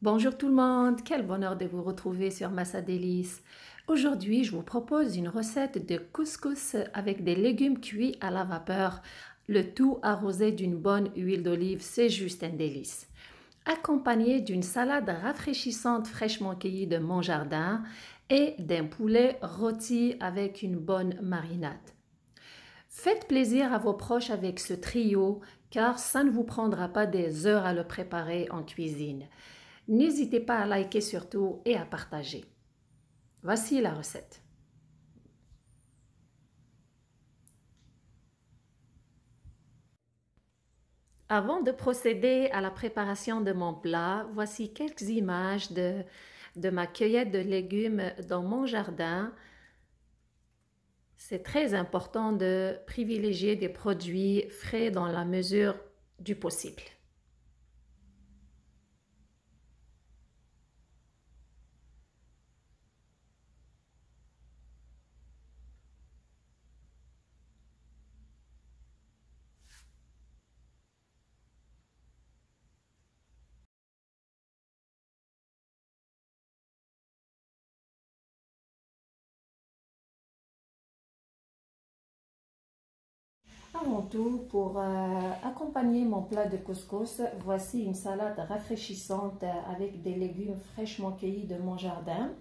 Bonjour tout le monde, quel bonheur de vous retrouver sur Massa Délices. Aujourd'hui, je vous propose une recette de couscous avec des légumes cuits à la vapeur, le tout arrosé d'une bonne huile d'olive, c'est juste un délice. Accompagné d'une salade rafraîchissante fraîchement cueillie de mon jardin et d'un poulet rôti avec une bonne marinade. Faites plaisir à vos proches avec ce trio car ça ne vous prendra pas des heures à le préparer en cuisine. N'hésitez pas à liker surtout et à partager. Voici la recette. Avant de procéder à la préparation de mon plat, voici quelques images de ma cueillette de légumes dans mon jardin. C'est très important de privilégier des produits frais dans la mesure du possible. Avant tout, pour accompagner mon plat de couscous, voici une salade rafraîchissante avec des légumes fraîchement cueillis de mon jardin.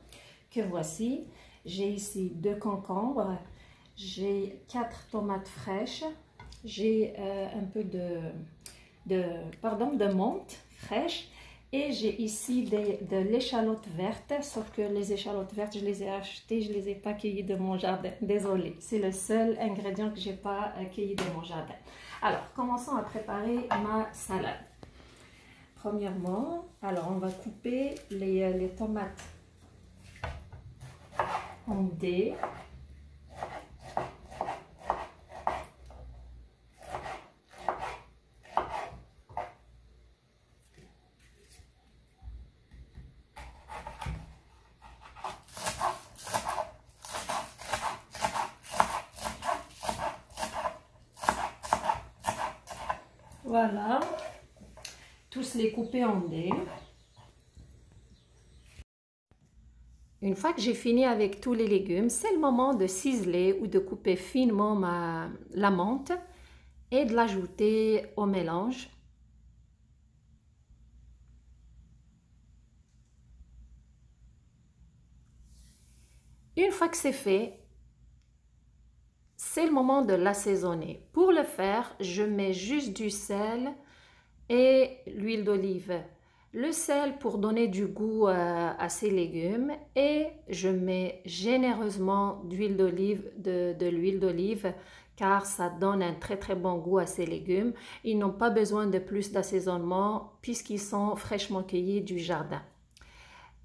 Que voici, j'ai ici 2 concombres, j'ai 4 tomates fraîches, j'ai un peu de menthe fraîche et j'ai ici de l'échalote verte, sauf que les échalotes vertes, je les ai achetées, je ne les ai pas cueillies de mon jardin. Désolée, c'est le seul ingrédient que je n'ai pas cueilli de mon jardin. Alors, commençons à préparer ma salade. Premièrement, alors on va couper les tomates en dés. Voilà, tous les couper en dés. Une fois que j'ai fini avec tous les légumes, c'est le moment de ciseler ou de couper finement la menthe et de l'ajouter au mélange. Une fois que c'est fait, c'est le moment de l'assaisonner. Pour le faire, je mets juste du sel et l'huile d'olive. Le sel pour donner du goût à ces légumes et je mets généreusement d'huile d'olive, de l'huile d'olive car ça donne un très très bon goût à ces légumes. Ils n'ont pas besoin de plus d'assaisonnement puisqu'ils sont fraîchement cueillis du jardin.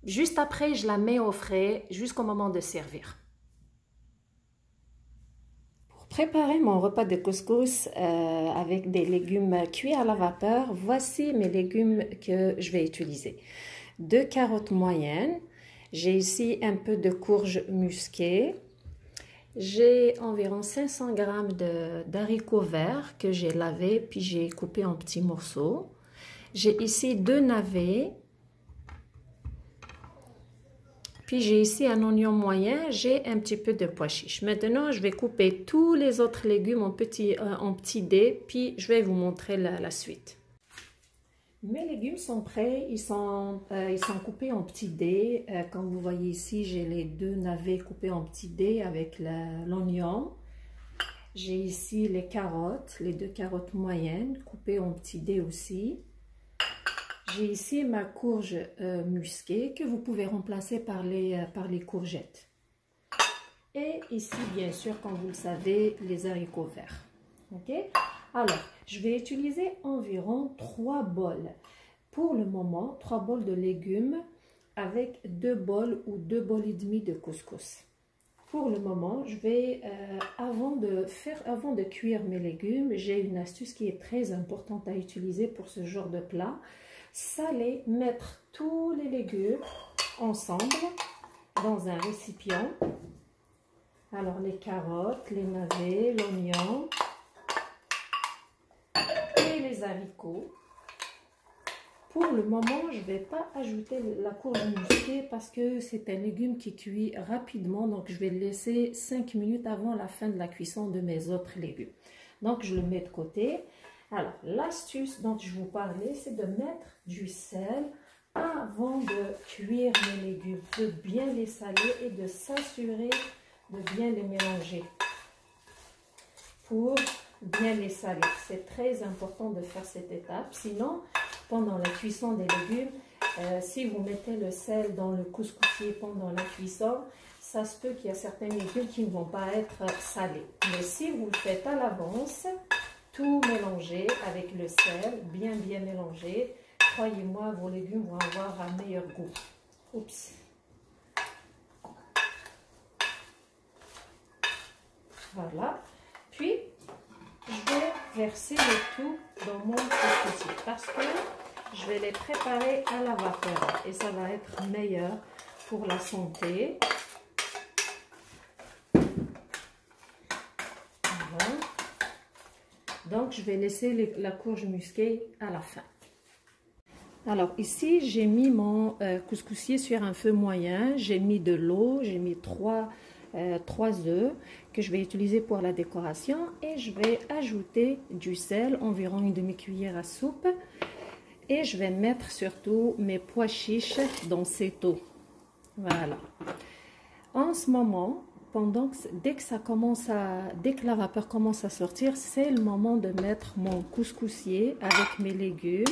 Juste après, je la mets au frais jusqu'au moment de servir. Préparer mon repas de couscous avec des légumes cuits à la vapeur, voici mes légumes que je vais utiliser. 2 carottes moyennes, j'ai ici un peu de courge musquée, j'ai environ 500 g d'haricots verts que j'ai lavés puis j'ai coupés en petits morceaux. J'ai ici 2 navets. Puis j'ai ici un oignon moyen, j'ai un petit peu de pois chiches. Maintenant, je vais couper tous les autres légumes en petits dés, puis je vais vous montrer la suite. Mes légumes sont prêts, ils sont coupés en petits dés. Comme vous voyez ici, j'ai les 2 navets coupés en petits dés avec l'oignon. J'ai ici les carottes, les 2 carottes moyennes coupées en petits dés aussi. J'ai ici ma courge musquée que vous pouvez remplacer par les courgettes. Et ici, bien sûr, comme vous le savez, les haricots verts. Ok? Alors, je vais utiliser environ 3 bols. Pour le moment, 3 bols de légumes avec 2 bols ou 2 bols et demi de couscous. Pour le moment, je vais, avant de cuire mes légumes, j'ai une astuce qui est très importante à utiliser pour ce genre de plat. Saler, mettre tous les légumes ensemble dans un récipient. Alors les carottes, les navets, l'oignon et les haricots. Pour le moment, je ne vais pas ajouter la courge musquée parce que c'est un légume qui cuit rapidement. Donc, je vais le laisser 5 minutes avant la fin de la cuisson de mes autres légumes. Donc, je le mets de côté. Alors, l'astuce dont je vous parlais, c'est de mettre du sel avant de cuire mes légumes, de bien les saler et de s'assurer de bien les mélanger pour bien les saler. C'est très important de faire cette étape. Sinon, pendant la cuisson des légumes, si vous mettez le sel dans le couscoussier pendant la cuisson, ça se peut qu'il y a certains légumes qui ne vont pas être salés. Mais si vous le faites à l'avance, tout mélanger avec le sel, bien mélanger, croyez-moi, vos légumes vont avoir un meilleur goût. Oups. Voilà. Puis, je vais verser le tout dans mon couscoussier parce que je vais les préparer à la vapeur et ça va être meilleur pour la santé. Voilà. Donc, je vais laisser la courge musquée à la fin. Alors, ici, j'ai mis mon couscoussier sur un feu moyen. J'ai mis de l'eau, j'ai mis 3 œufs que je vais utiliser pour la décoration. Et je vais ajouter du sel, environ une demi-cuillère à soupe. Et je vais mettre surtout mes pois chiches dans cette eau. Voilà. En ce moment, dès que la vapeur commence à sortir, c'est le moment de mettre mon couscoussier avec mes légumes.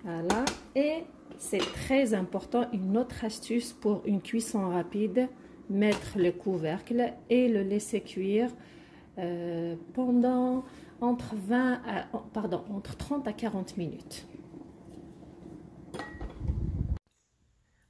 Voilà. Et c'est très important, une autre astuce pour une cuisson rapide, mettre le couvercle et le laisser cuire pendant entre 30 à 40 minutes.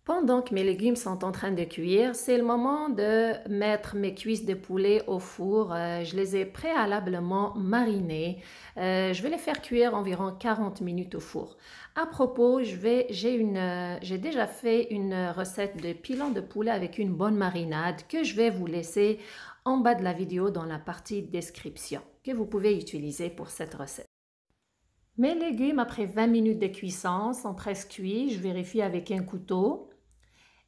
Pendant que mes légumes sont en train de cuire, c'est le moment de mettre mes cuisses de poulet au four. Je les ai préalablement marinées. Je vais les faire cuire environ 40 minutes au four. À propos, j'ai déjà fait une recette de pilon de poulet avec une bonne marinade que je vais vous laisser en bas de la vidéo dans la partie description que vous pouvez utiliser pour cette recette. Mes légumes, après 20 minutes de cuisson, sont presque cuits. Je vérifie avec un couteau.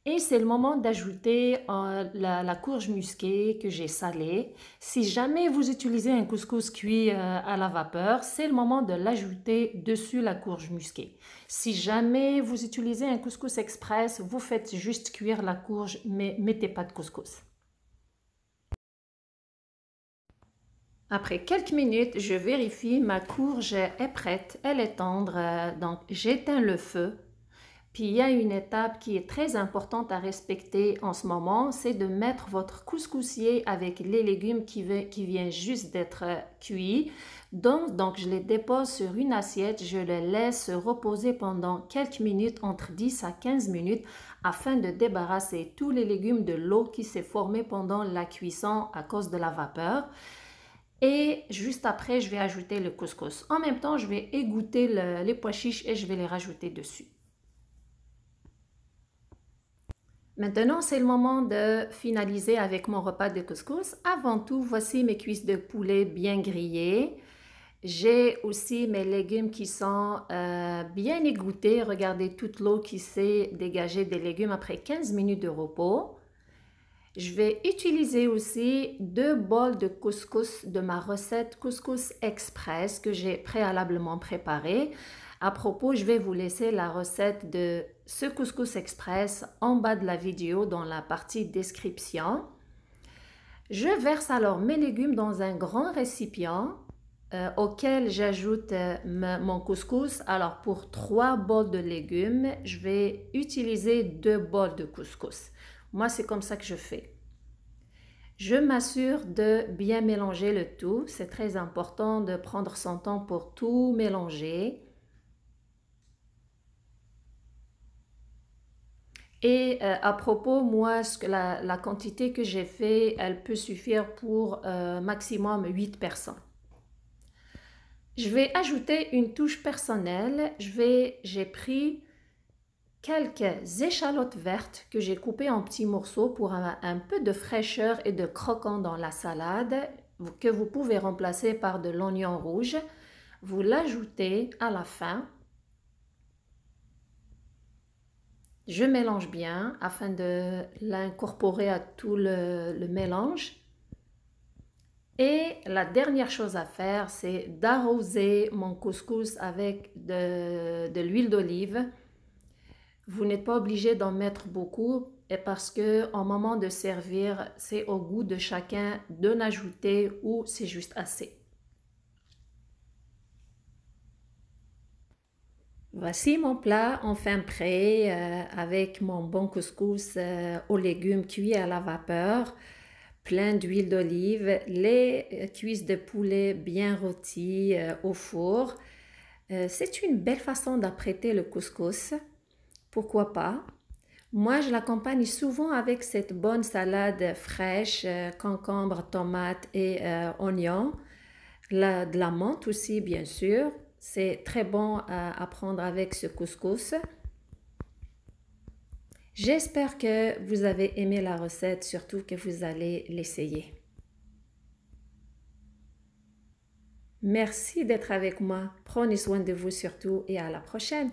Et c'est le moment d'ajouter la courge musquée que j'ai salée. Si jamais vous utilisez un couscous cuit à la vapeur, c'est le moment de l'ajouter dessus la courge musquée. Si jamais vous utilisez un couscous express, vous faites juste cuire la courge, mais mettez pas de couscous. Après quelques minutes, je vérifie, ma courge est prête, elle est tendre, donc j'éteins le feu. Puis il y a une étape qui est très importante à respecter en ce moment, c'est de mettre votre couscoussier avec les légumes qui viennent juste d'être cuits. Donc je les dépose sur une assiette, je les laisse reposer pendant quelques minutes, entre 10 à 15 minutes, afin de débarrasser tous les légumes de l'eau qui s'est formée pendant la cuisson à cause de la vapeur. Et juste après, je vais ajouter le couscous. En même temps, je vais égoutter les pois chiches et je vais les rajouter dessus. Maintenant, c'est le moment de finaliser avec mon repas de couscous. Avant tout, voici mes cuisses de poulet bien grillées. J'ai aussi mes légumes qui sont bien égouttés. Regardez toute l'eau qui s'est dégagée des légumes après 15 minutes de repos. Je vais utiliser aussi 2 bols de couscous de ma recette couscous express que j'ai préalablement préparé. À propos, je vais vous laisser la recette de ce couscous express en bas de la vidéo dans la partie description. Je verse alors mes légumes dans un grand récipient auquel j'ajoute mon couscous. Alors pour 3 bols de légumes, je vais utiliser 2 bols de couscous. Moi, c'est comme ça que je fais. Je m'assure de bien mélanger le tout. C'est très important de prendre son temps pour tout mélanger. Et à propos, moi, la quantité que j'ai fait, elle peut suffire pour maximum 8 personnes. Je vais ajouter une touche personnelle. J'ai pris quelques échalotes vertes que j'ai coupées en petits morceaux pour un peu de fraîcheur et de croquant dans la salade que vous pouvez remplacer par de l'oignon rouge. Vous l'ajoutez à la fin. Je mélange bien afin de l'incorporer à tout le mélange. Et la dernière chose à faire, c'est d'arroser mon couscous avec de l'huile d'olive. Vous n'êtes pas obligé d'en mettre beaucoup et parce que au moment de servir, c'est au goût de chacun d'en ajouter ou c'est juste assez. Voici mon plat enfin prêt avec mon bon couscous aux légumes cuits à la vapeur, plein d'huile d'olive, les cuisses de poulet bien rôties au four. C'est une belle façon d'apprêter le couscous. Pourquoi pas? Moi, je l'accompagne souvent avec cette bonne salade fraîche, concombre, tomates et oignons. De la menthe aussi, bien sûr. C'est très bon à prendre avec ce couscous. J'espère que vous avez aimé la recette, surtout que vous allez l'essayer. Merci d'être avec moi. Prenez soin de vous surtout et à la prochaine.